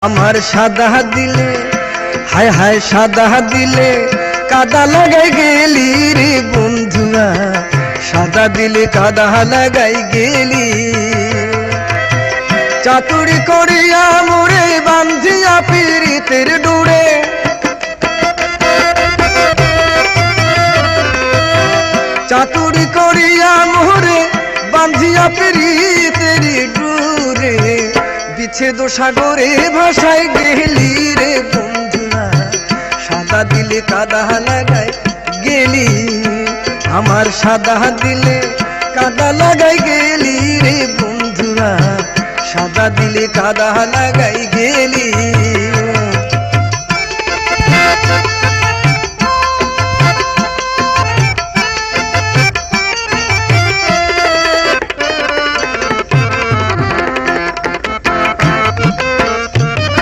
আমার সাদা দিলে হায় হায় সাদা দিলে কাদা লাগাই গেলি রে বন্ধুরা, সাদা দিলে কাদা লাগাই গেলি। চাতুরি করিয়া মোরে বান্ধিয়া পীড়িতের ডুরে, চাতুরি করিয়া মোরে বান্ধিয়া পীড়িতের ডুরে, বিচ্ছেদ সাগরে ভাসাই গেলি রে বন্ধুরা, সাদা দিলে কাদা লাগাই গেলি। আমার সাদা দিলে কাদা লাগাই গেলি রে বন্ধুরা, সাদা দিলে কাদা লাগাই গেলি।